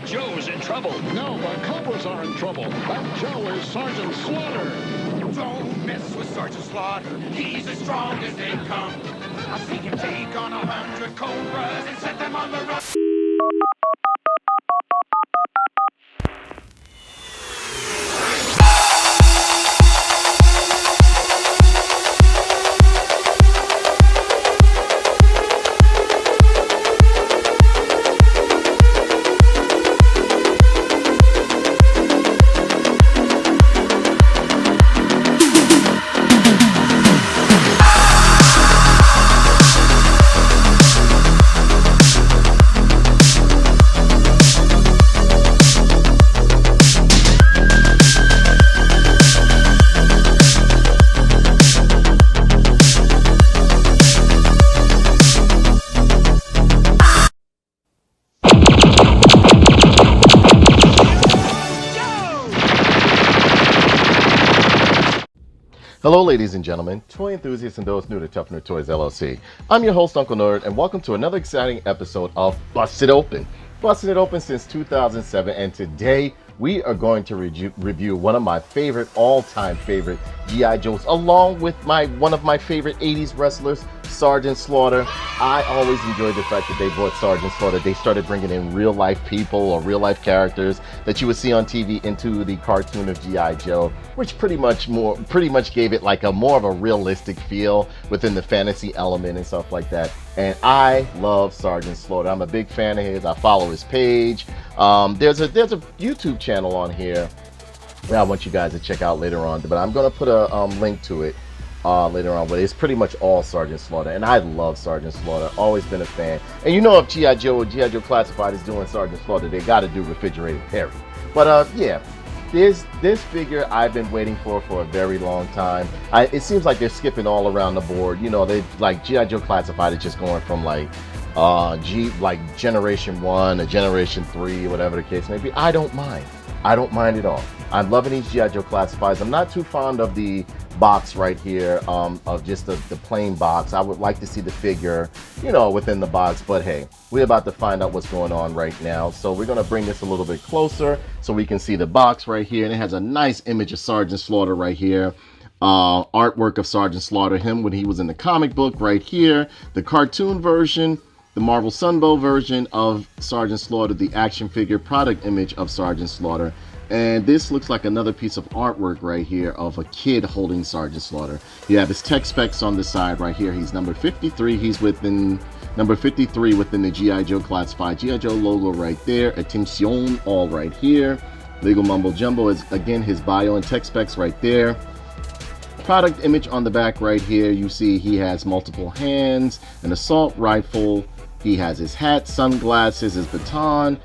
Joe's in trouble. No, the Cobras are in trouble. That Joe is Sergeant Slaughter. Don't mess with Sergeant Slaughter. He's as strong as they come. I've seen him take on 100 cobras and set them on the run. Hello ladies and gentlemen, toy enthusiasts and those new to Tough Nerd Toys LLC. I'm your host Uncle Nerd and welcome to another exciting episode of Busted Open. Busted It Open since 2007 and today we are going to review one of my all-time favorite G.I. Joes along with one of my favorite 80s wrestlers, Sergeant Slaughter. I always enjoyed the fact that they brought Sergeant Slaughter. They started bringing in real-life people or real-life characters that you would see on TV into the cartoon of G.I. Joe, which pretty much gave it like more of a realistic feel within the fantasy element and stuff like that. And I love Sergeant Slaughter. I'm a big fan of his. I follow his page. There's a YouTube channel on here that I want you guys to check out later on, but I'm gonna put a link to it later on, but it's pretty much all Sergeant Slaughter, and I love Sergeant Slaughter. Always been a fan. And you know, if G.I. Joe or G.I. Joe Classified is doing Sergeant Slaughter, they got to do Refrigerated Perry. But yeah, this figure I've been waiting for a very long time. It seems like they're skipping all around the board. You know, they like G.I. Joe Classified is just going from like Generation 1 to Generation 3, whatever the case may be. I don't mind at all. I'm loving these G.I. Joe Classifieds. I'm not too fond of the box right here, of just the plain box. I would like to see the figure, you know, within the box, but hey, we're about to find out what's going on right now. So we're going to bring this a little bit closer so we can see the box right here, and it has a nice image of Sergeant Slaughter right here. Artwork of Sergeant Slaughter, him when he was in the comic book right here, the cartoon version, the Marvel Sunbow version of Sergeant Slaughter, the action figure product image of Sergeant Slaughter. And this looks like another piece of artwork right here of a kid holding Sergeant Slaughter. You have his tech specs on the side right here. He's number 53. He's within number 53 within the G.I. Joe Classified. G.I. Joe logo right there. Attention, all right here. Legal Mumbo Jumbo is again his bio and tech specs right there. Product image on the back right here. You see he has multiple hands, an assault rifle. He has his hat, sunglasses, his baton,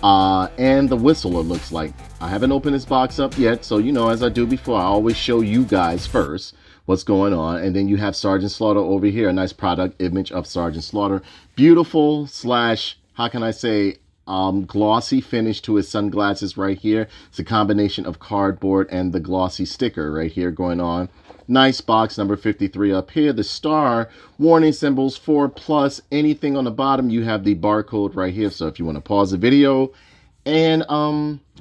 and the whistle, it looks like. I haven't opened this box up yet, so you know, as I do before, I always show you guys first what's going on. And then you have Sergeant Slaughter over here, a nice product image of Sergeant Slaughter. Beautiful slash, how can I say, glossy finish to his sunglasses right here. It's a combination of cardboard and the glossy sticker right here going on. Nice box, number 53 up here. The star, warning symbols, 4+, anything on the bottom, you have the barcode right here. So if you want to pause the video and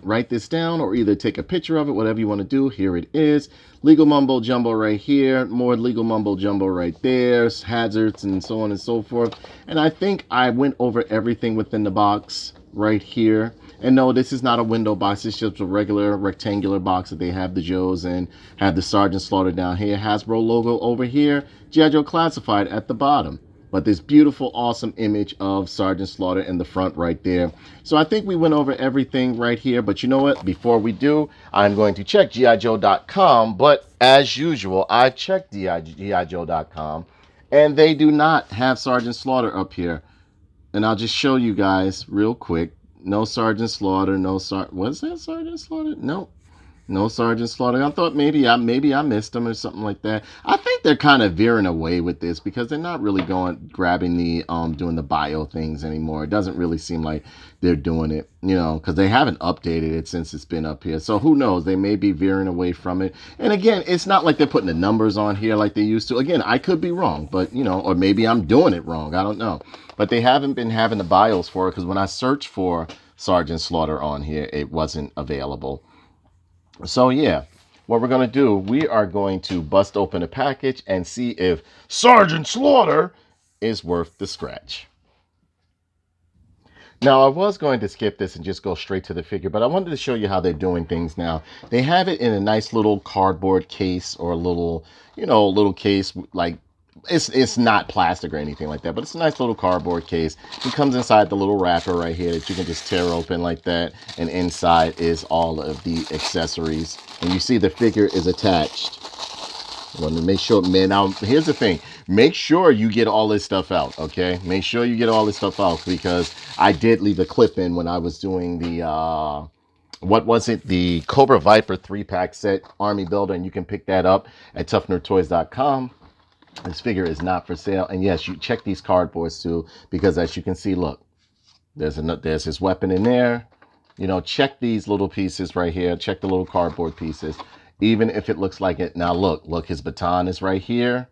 write this down or either take a picture of it, whatever you want to do, here it is. Legal Mumbo Jumbo right here, more Legal Mumbo Jumbo right there, hazards and so on and so forth. And I think I went over everything within the box right here. And no, this is not a window box. It's just a regular rectangular box that they have the Joes in. Have the Sergeant Slaughter down here. Hasbro logo over here. G.I. Joe Classified at the bottom. But this beautiful, awesome image of Sergeant Slaughter in the front right there. So I think we went over everything right here. But you know what? Before we do, I'm going to check GIJoe.com. But as usual, I've checked GIJoe.com. And they do not have Sergeant Slaughter up here. And I'll just show you guys real quick. No Sergeant Slaughter, was that Sergeant Slaughter? No. No Sergeant Slaughter. I thought maybe I missed them or something like that. I think they're kind of veering away with this because they're not really grabbing the doing the bio things anymore. It doesn't really seem like they're doing it, you know, because they haven't updated it since it's been up here. So who knows? They may be veering away from it. And again, it's not like they're putting the numbers on here like they used to. Again, I could be wrong, but you know, or maybe I'm doing it wrong. I don't know. But they haven't been having the bios for it because when I search for Sergeant Slaughter on here. It wasn't available. So yeah, what we're going to do, we are going to bust open a package and see if Sergeant Slaughter is worth the scratch. Now, I was going to skip this and just go straight to the figure, but I wanted to show you how they're doing things now. They have it in a nice little cardboard case, or a little, you know, little case, like, it's not plastic or anything like that, but it's a nice little cardboard case. It comes inside the little wrapper right here that you can just tear open like that, and inside is all of the accessories. And you see the figure is attached. I want to make sure, man. Now, here's the thing. Make sure you get all this stuff out, okay? Make sure you get all this stuff out, because I did leave a clip in when I was doing the, what was it? The Cobra Viper 3-pack set Army Builder, and you can pick that up at toughnerdtoys.com. This figure is not for sale. And yes, you check these cardboards too, because as you can see, look, there's his weapon in there. You know, check these little pieces right here. Check the little cardboard pieces. Even if it looks like it. Now look, his baton is right here,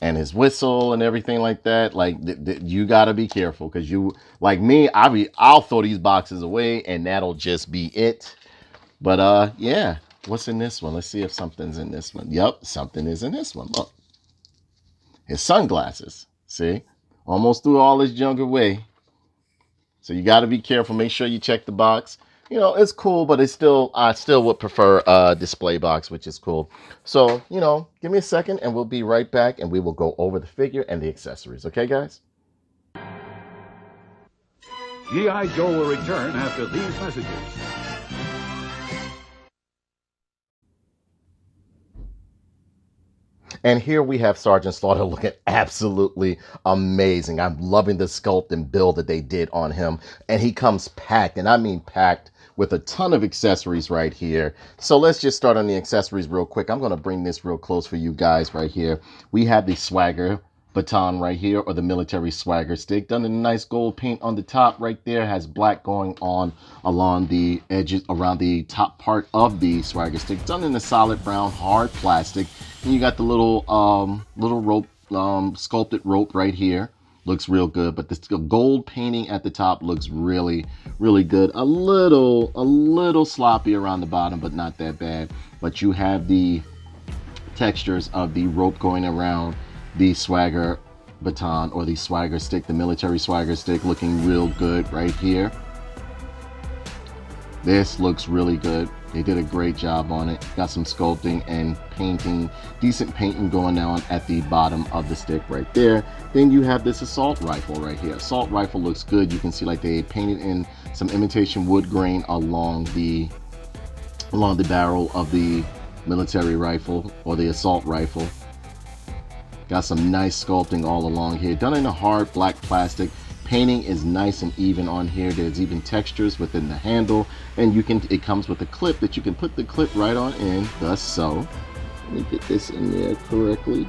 and his whistle and everything like that. Like, you got to be careful, because you, like me, I'll throw these boxes away and that'll just be it. But yeah, what's in this one? Let's see if something's in this one. Yep, something is in this one. Look, his sunglasses. See, almost threw all his junk away. So you got to be careful. Make sure you check the box. You know, it's cool, but it's still, I still would prefer a display box, which is cool. So, you know, give me a second and we'll be right back, and we will go over the figure and the accessories. Okay, guys? G.I. Joe will return after these messages. And here we have Sergeant Slaughter looking absolutely amazing. I'm loving the sculpt and build that they did on him. And he comes packed, and I mean packed, with a ton of accessories right here. So let's just start on the accessories real quick. I'm going to bring this real close for you guys right here. We have the swagger baton right here, or the military swagger stick, done in a nice gold paint on the top right there. Has black going on along the edges around the top part of the swagger stick, done in a solid brown hard plastic. And you got the little rope, sculpted rope right here. Looks real good, but the gold painting at the top looks really, really good. A little sloppy around the bottom, but not that bad. But you have the textures of the rope going around the swagger baton, or the swagger stick, the military swagger stick, looking real good right here. This looks really good. They did a great job on it. Got some sculpting and painting, decent painting going on at the bottom of the stick right there. Then you have this assault rifle right here. Assault rifle looks good. You can see like they painted in some imitation wood grain along the barrel of the military rifle, or the assault rifle. Got some nice sculpting all along here, done in a hard black plastic. Painting is nice and even on here. There's even textures within the handle, and it comes with a clip that you can put the clip right on in, thus so. Let me get this in there correctly.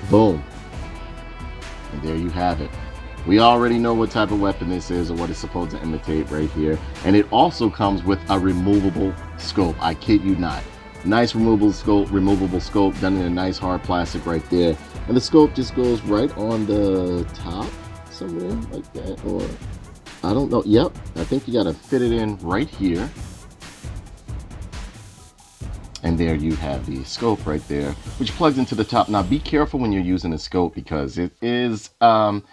Boom. And there you have it. We already know what type of weapon this is, or what it's supposed to imitate right here. And it also comes with a removable scope. I kid you not. Nice removable scope done in a nice hard plastic right there. And the scope just goes right on the top somewhere like that, or I don't know. Yep, I think you got to fit it in right here. And there you have the scope right there, which plugs into the top. Now be careful when you're using the scope, because it is through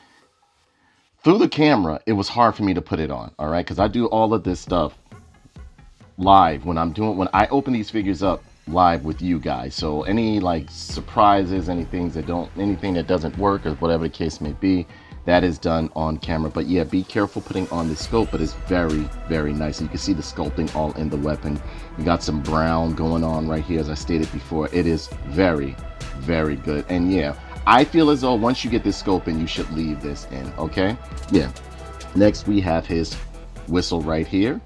the camera it was hard for me to put it on, all right, because I do all of this stuff live when I open these figures up live with you guys. So any like surprises, anything that doesn't work, or whatever the case may be, that is done on camera. But yeah, be careful putting on the scope, but it's very, very nice. You can see the sculpting all in the weapon. You got some brown going on right here, as I stated before. It is very, very good. And yeah, I feel as though once you get this scope in, you should leave this in, okay? Yeah. Next we have his whistle right here.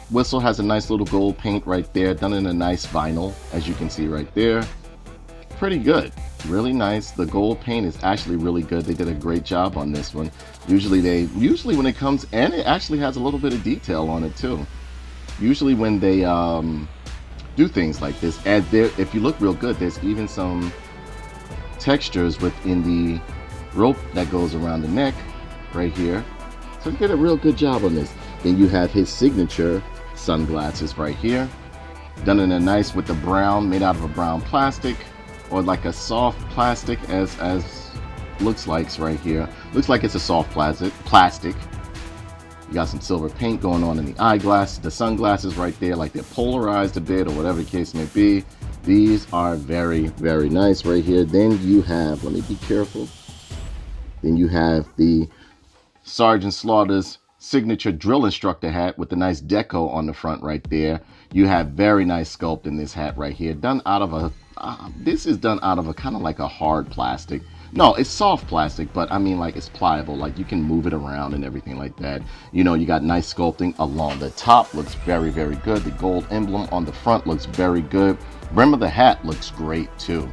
Whistle has a nice little gold paint right there, done in a nice vinyl, as you can see right there. Pretty good, really nice. The gold paint is actually really good. They did a great job on this one. Usually when it comes, and it actually has a little bit of detail on it too. Usually when they do things like this, and there, if you look real good, there's even some textures within the rope that goes around the neck right here. They did a real good job on this. Then you have his signature sunglasses right here, done in a nice with the brown, made out of a brown plastic, or like a soft plastic, as looks like right here. Looks like it's a soft plastic. You got some silver paint going on in the eyeglass, the sunglasses right there, like they're polarized a bit or whatever the case may be. These are very, very nice right here. Then you have, let me be careful. Then you have the Sergeant Slaughter's signature drill instructor hat with the nice deco on the front right there. You have very nice sculpt in this hat right here, done out of a this is done out of a kind of like a hard plastic. No, it's soft plastic, but I mean, like, it's pliable, like you can move it around and everything like that. You know, you got nice sculpting along the top, looks very, very good. The gold emblem on the front looks very good. Brim of the hat looks great too.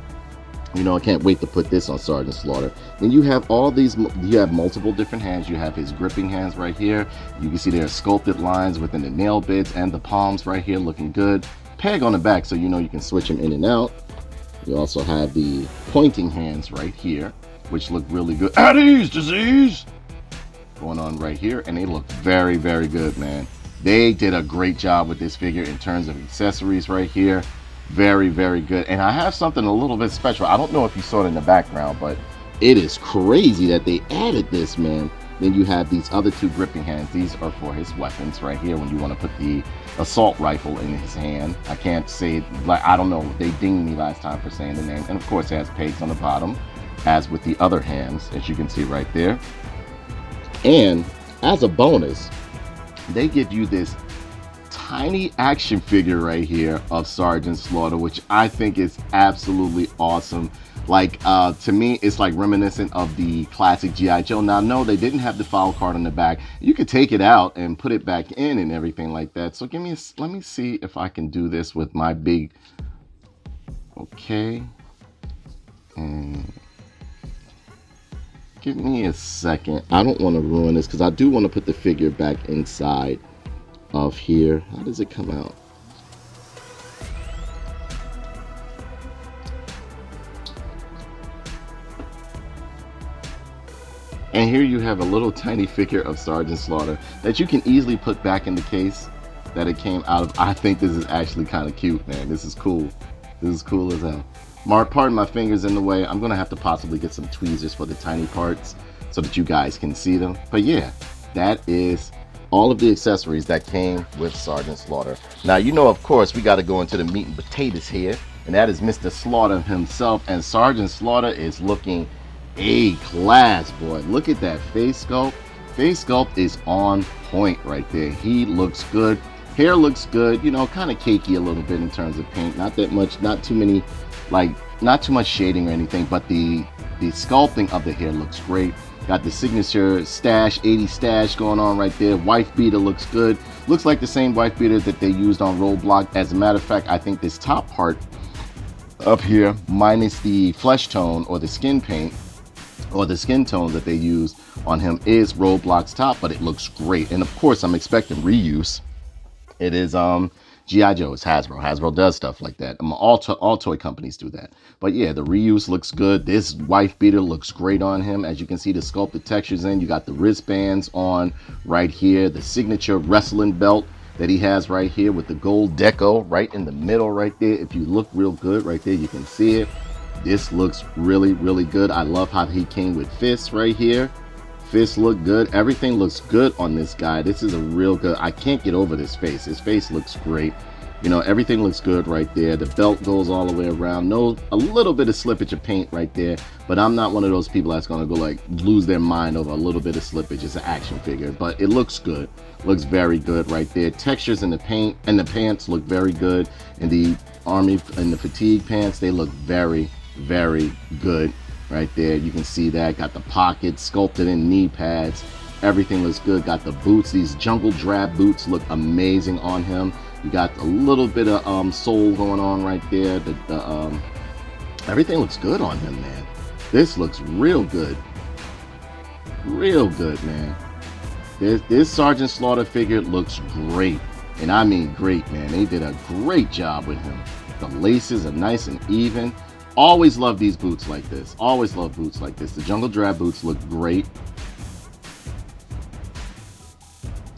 You know, I can't wait to put this on Sergeant Slaughter. Then you have all these, you have multiple different hands. You have his gripping hands right here. You can see there are sculpted lines within the nail bits and the palms right here, looking good. Peg on the back, so you know you can switch them in and out. You also have the pointing hands right here, which look really good. At ease, disease! Going on right here, and they look very, very good, man. They did a great job with this figure in terms of accessories right here. Very, very good. And I have something a little bit special. I don't know if you saw it in the background, but it is crazy that they added this, man. Then you have these other two gripping hands. These are for his weapons right here when you want to put the assault rifle in his hand. I can't say it, like, I don't know. They dinged me last time for saying the name. And of course it has pegs on the bottom, as with the other hands, as you can see right there. And as a bonus, they give you this tiny action figure right here of Sergeant Slaughter, which I think is absolutely awesome. Like, to me, it's like reminiscent of the classic G.I. Joe. Now, no, they didn't have the file card on the back. You could take it out and put it back in and everything like that. So let me see if I can do this with my big, okay. And give me a second. I don't want to ruin this because I do want to put the figure back inside of here. How does it come out? And here you have a little tiny figure of Sergeant Slaughter that you can easily put back in the case that it came out of. I think this is actually kind of cute, man. This is cool. This is cool as hell. Pardon my fingers in the way. I'm gonna have to possibly get some tweezers for the tiny parts so that you guys can see them. But yeah, that is all of the accessories that came with Sergeant Slaughter. Now, you know, of course, we got to go into the meat and potatoes here, and that is Mr. Slaughter himself. And Sergeant Slaughter is looking A-class, boy. Look at that face sculpt. Face sculpt is on point right there. He looks good. Hair looks good. You know, kind of cakey a little bit in terms of paint. Not that much, not too many, like, not too much shading or anything, but the sculpting of the hair looks great. Got the signature stash, 80 stash going on right there. Wife beater looks good. Looks like the same wife beater that they used on Roadblock. As a matter of fact, I think this top part up here, minus the flesh tone or the skin paint, or the skin tone that they used on him, is Roadblock's top, but it looks great. And of course, I'm expecting reuse. It is G.I. Joe. It's Hasbro. Hasbro does stuff like that. All toy companies do that. But yeah, the reuse looks good. This wife beater looks great on him. As you can see, the sculpted textures in. You got the wristbands on right here. The signature wrestling belt that he has right here with the gold deco right in the middle right there. If you look real good right there, you can see it. This looks really, really good. I love how he came with fists right here. Fists look good. Everything looks good on this guy. This is a real good. I can't get over this face. His face looks great. You know, everything looks good right there. The belt goes all the way around. No, a little bit of slippage of paint right there, but I'm not one of those people that's gonna go like lose their mind over a little bit of slippage. It's an action figure, but it looks good. Looks very good right there. Textures in the paint and the pants look very good. And the army and the fatigue pants, they look very, very good. Right there, you can see that. Got the pockets, sculpted in knee pads. Everything looks good. Got the boots. These jungle drab boots look amazing on him. You got a little bit of sole going on right there. Everything looks good on him, man. This looks real good. Real good, man. This Sergeant Slaughter figure looks great. And I mean great, man. They did a great job with him. The laces are nice and even. Always love these boots like this. Always love boots like this. The jungle drab boots look great.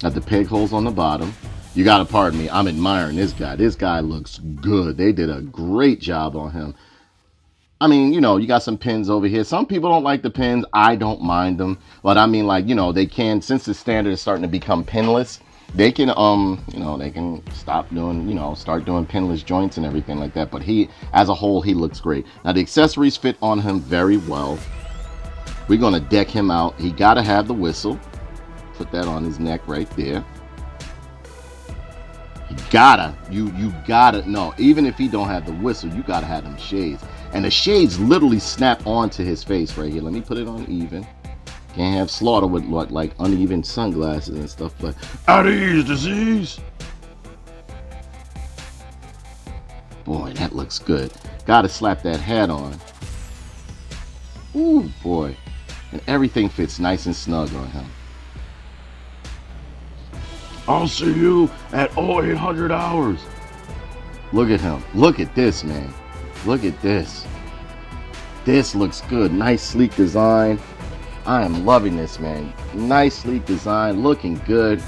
Got the peg holes on the bottom. You gotta pardon me, I'm admiring this guy. This guy looks good. They did a great job on him. I mean, you know, you got some pins over here. Some people don't like the pins. I don't mind them. But I mean, like, you know, they can, since the standard is starting to become pinless, they can, you know, they can stop doing, you know, start doing pinless joints and everything like that. But he, as a whole, he looks great. Now, the accessories fit on him very well. We're going to deck him out. He got to have the whistle. Put that on his neck right there. You gotta, no, even if he don't have the whistle, you gotta have them shades. And the shades literally snap onto his face right here. Let me put it on even. Can't have Slaughter with like uneven sunglasses and stuff like at ease, disease. Boy, that looks good. Gotta slap that hat on. Ooh, boy. And everything fits nice and snug on him. I'll see you at 0800 hours. Look at him. Look at this, man. Look at this. This looks good. Nice, sleek design. I am loving this, man. Nice, sleek design. Looking good.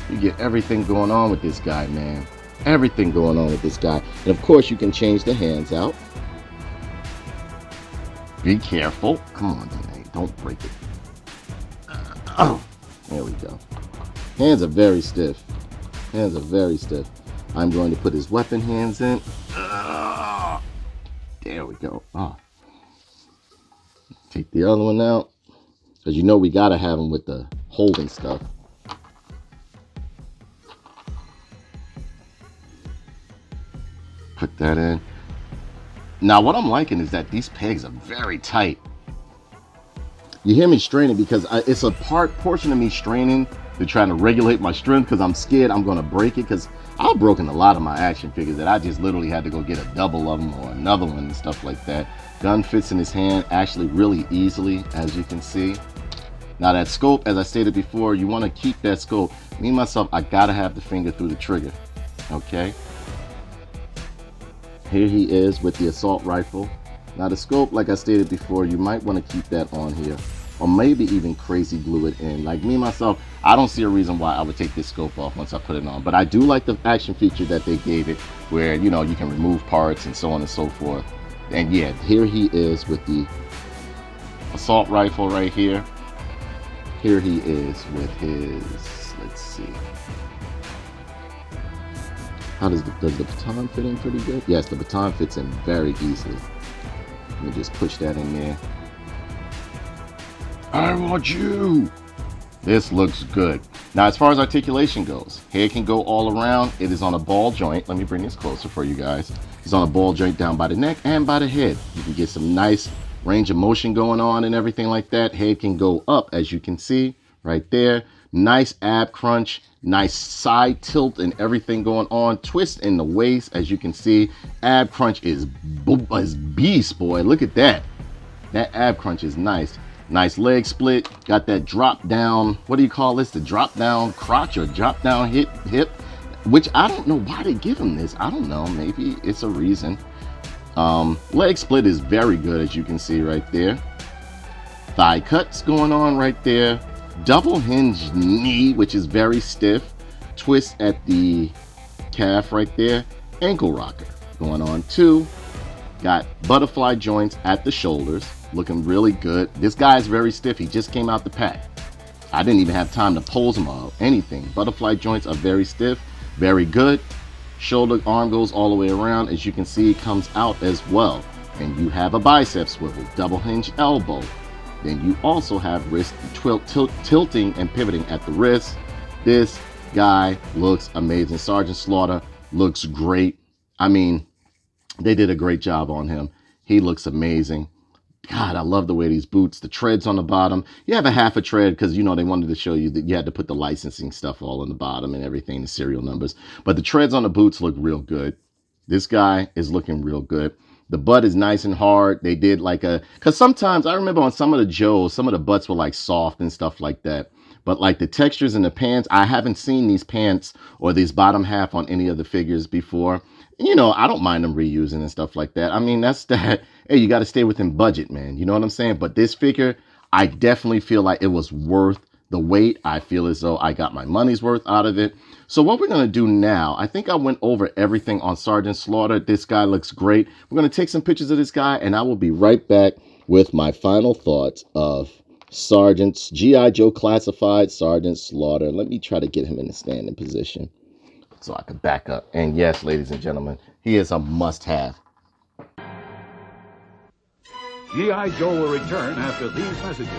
You get everything going on with this guy, man. Everything going on with this guy. And of course, you can change the hands out. Be careful. Come on, man. Don't break it. Oh, there we go. Hands are very stiff. Hands are very stiff. I'm going to put his weapon hands in. There we go. Take the other one out. Because you know we got to have him with the holding stuff. Put that in. Now what I'm liking is that these pegs are very tight. You hear me straining because it's a portion of me straining to trying to regulate my strength because I'm scared I'm going to break it, because I've broken a lot of my action figures that I just literally had to go get a double of them or another one and stuff like that. Gun fits in his hand actually really easily, as you can see. Now that scope, as I stated before, you want to keep that scope. Me myself, I gotta have the finger through the trigger. Okay. Here he is with the assault rifle. Now the scope, like I stated before, you might want to keep that on here, or maybe even crazy glue it in. Like me myself, I don't see a reason why I would take this scope off once I put it on. But I do like the action feature that they gave it, where, you know, you can remove parts and so on and so forth. And yeah, here he is with the assault rifle right here. Here he is with his, let's see. How does the baton fit in pretty good? Yes, the baton fits in very easily. Let me just push that in there. I want you. This looks good. Now, as far as articulation goes, head can go all around. It is on a ball joint. Let me bring this closer for you guys. It's on a ball joint down by the neck and by the head. You can get some nice range of motion going on and everything like that. Head can go up, as you can see right there. Nice ab crunch, nice side tilt and everything going on. Twist in the waist, as you can see. Ab crunch is beast, boy. Look at that. That ab crunch is nice. Nice leg split. Got that drop down, what do you call this? The drop down crotch or drop down hip, which I don't know why they give him this. I don't know. Maybe it's a reason. Leg split is very good, as you can see right there. Thigh cuts going on right there. Double hinge knee, which is very stiff. Twist at the calf right there. Ankle rocker going on too. Got butterfly joints at the shoulders, looking really good. This guy is very stiff. He just came out the pack. I didn't even have time to pose him or anything. Butterfly joints are very stiff, very good. Shoulder arm goes all the way around, as you can see, comes out as well. And you have a bicep swivel, double hinge elbow. Then you also have wrist tilting and pivoting at the wrist. This guy looks amazing. Sergeant Slaughter looks great. I mean, they did a great job on him. He looks amazing. God, I love the way these boots, the treads on the bottom. You have a half a tread because, you know, they wanted to show you that you had to put the licensing stuff all on the bottom and everything, the serial numbers. But the treads on the boots look real good. This guy is looking real good. The butt is nice and hard. They did like because sometimes I remember on some of the Joes, some of the butts were like soft and stuff like that. But like the textures in the pants, I haven't seen these pants or these bottom half on any of the figures before. You know, I don't mind them reusing and stuff like that. I mean, that's that. Hey, you got to stay within budget, man. You know what I'm saying? But this figure, I definitely feel like it was worth the weight. I feel as though I got my money's worth out of it. So what we're going to do now, I think I went over everything on Sergeant Slaughter. This guy looks great. We're going to take some pictures of this guy, and I will be right back with my final thoughts of Sergeant's G.I. Joe Classified Sergeant Slaughter. Let me try to get him in a standing position so I can back up. And yes, ladies and gentlemen, he is a must-have. G.I. Joe will return after these messages.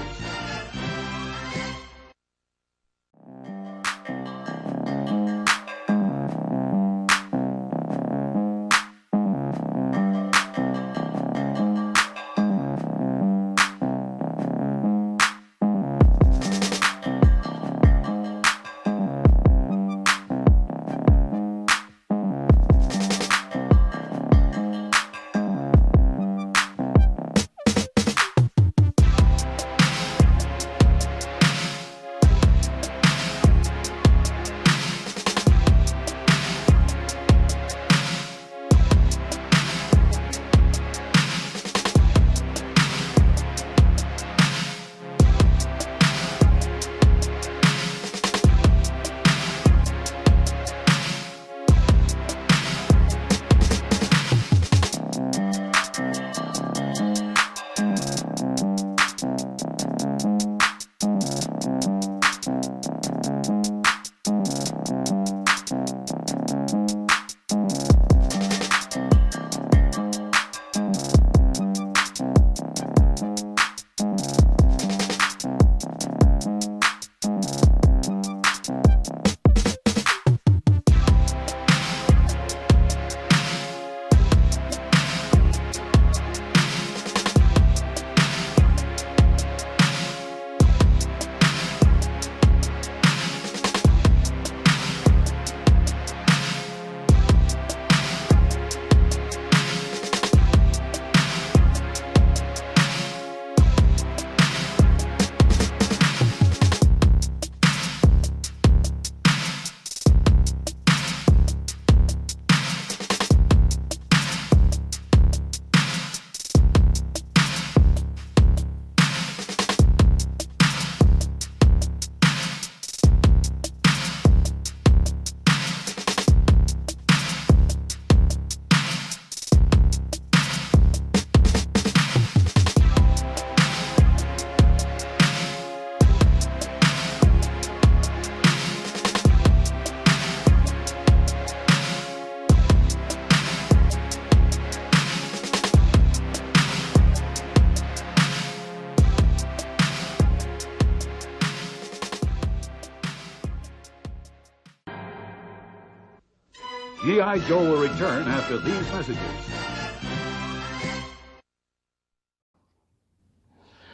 G.I. Joe will return after these messages.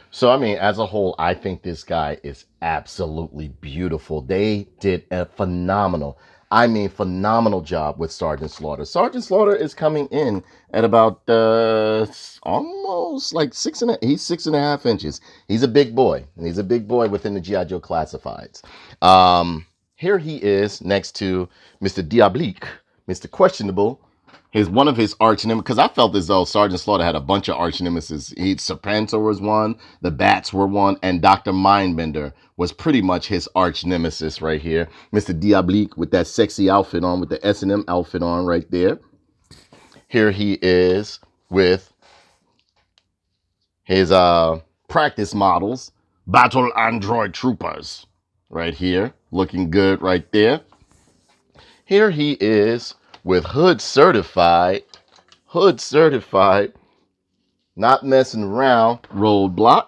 So, I mean, as a whole, I think this guy is absolutely beautiful. They did a phenomenal job with Sergeant Slaughter. Sergeant Slaughter is coming in at about almost like he's 6.5 inches. He's a big boy. He's a big boy within the G.I. Joe Classifieds. Here he is next to Mr. Diablique, Mr. Questionable. One of his arch nemesis, because I felt as though Sergeant Slaughter had a bunch of arch nemesis. Serpentor was one, the Bats were one, and Dr. Mindbender was pretty much his arch nemesis right here. Mr. Diablique with that sexy outfit on, with the S&M outfit on right there. Here he is with his practice models, Battle Android Troopers, right here, looking good right there. Here he is with hood certified, not messing around, Roadblock.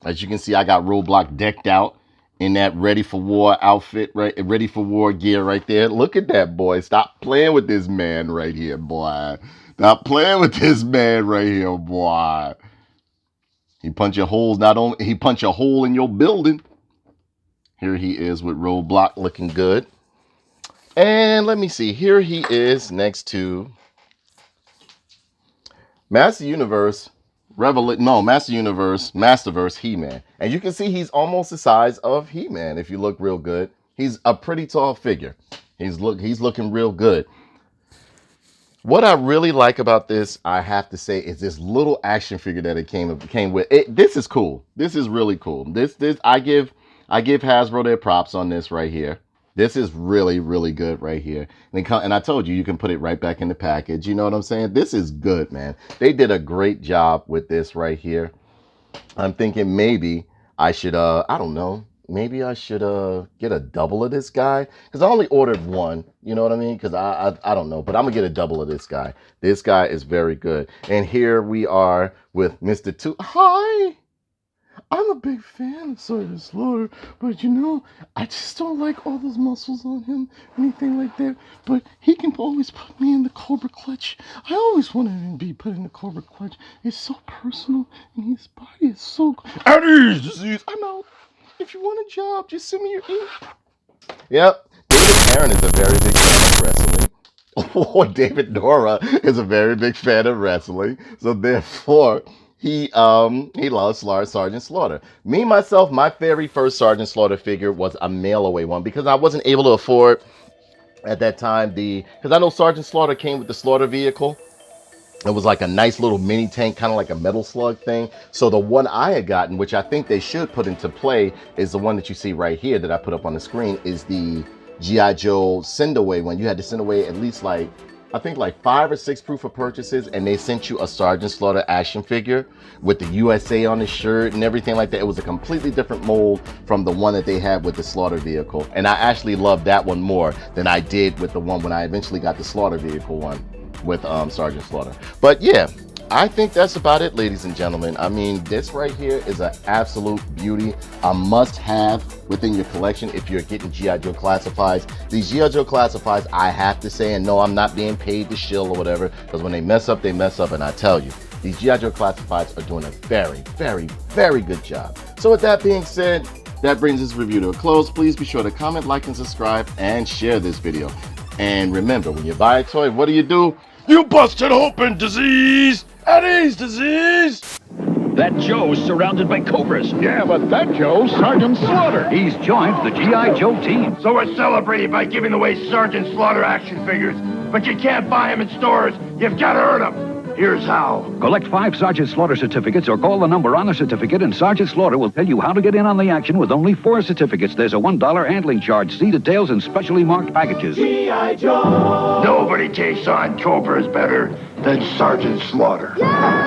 As you can see, I got Roadblock decked out in that ready for war outfit, right? Ready for war gear right there. Look at that, boy. Stop playing with this man right here, boy. Stop playing with this man right here, boy. He punch your holes, he punch a hole in your building. Here he is with Roadblock looking good. And let me see, here he is next to Master Universe, Masterverse He-Man. And you can see he's almost the size of He-Man if you look real good. He's a pretty tall figure. He's looking real good. What I really like about this, I have to say, is this little action figure that it came with. This is cool. This is really cool. I give I give Hasbro their props on this right here. This is really, really good right here. And I told you, you can put it right back in the package. You know what I'm saying? This is good, man. They did a great job with this right here. I'm thinking maybe I should, I don't know. Maybe I should get a double of this guy. Because I only ordered one. You know what I mean? Because I don't know. But I'm going to get a double of this guy. This guy is very good. And here we are with Mr. Two. Hi! I'm a big fan of Sergeant Slaughter, but you know, I just don't like all those muscles on him, anything like that. But he can always put me in the cobra clutch. I always wanted him to be put in the cobra clutch. It's so personal, and his body is so good. At ease, disease. I'm out. If you want a job, just send me your email. Yep, David Aaron is a very big fan of wrestling. Oh, David Nora is a very big fan of wrestling. So therefore, he loves Sergeant Slaughter. Me, myself, my very first Sergeant Slaughter figure was a mail-away one because I wasn't able to afford at that time because I know Sergeant Slaughter came with the Slaughter vehicle. It was like a nice little mini tank, kind of like a Metal Slug thing. So the one I had gotten, which I think they should put into play, is the one that you see right here that I put up on the screen, is the G.I. Joe send-away one. You had to send away at least I think 5 or 6 proof of purchases, and they sent you a Sergeant Slaughter action figure with the USA on the shirt and everything like that. It was a completely different mold from the one that they had with the Slaughter vehicle. And I actually loved that one more than I did with the one when I eventually got the Slaughter vehicle one with Sergeant Slaughter. But yeah, I think that's about it, ladies and gentlemen. I mean, this right here is an absolute beauty, a must-have within your collection if you're getting G.I. Joe Classifieds. These G.I. Joe Classifieds, I have to say, and no, I'm not being paid to shill or whatever, because when they mess up, they mess up, and I tell you, these G.I. Joe Classifieds are doing a very, very, very good job. So with that being said, that brings this review to a close. Please be sure to comment, like, and subscribe, and share this video. And remember, when you buy a toy, what do? You bust it open, disease! At ease, disease! That Joe's surrounded by cobras. Yeah, but that Joe's Sergeant Slaughter. He's joined the G.I. Joe team. So we're celebrating by giving away Sergeant Slaughter action figures. But you can't buy them in stores. You've got to earn them. Here's how. Collect 5 Sergeant Slaughter certificates or call the number on the certificate, and Sergeant Slaughter will tell you how to get in on the action with only 4 certificates. There's a $1 handling charge. See details in specially marked packages. G.I. Joe! Nobody takes on cobras better than Sergeant Slaughter. Yeah!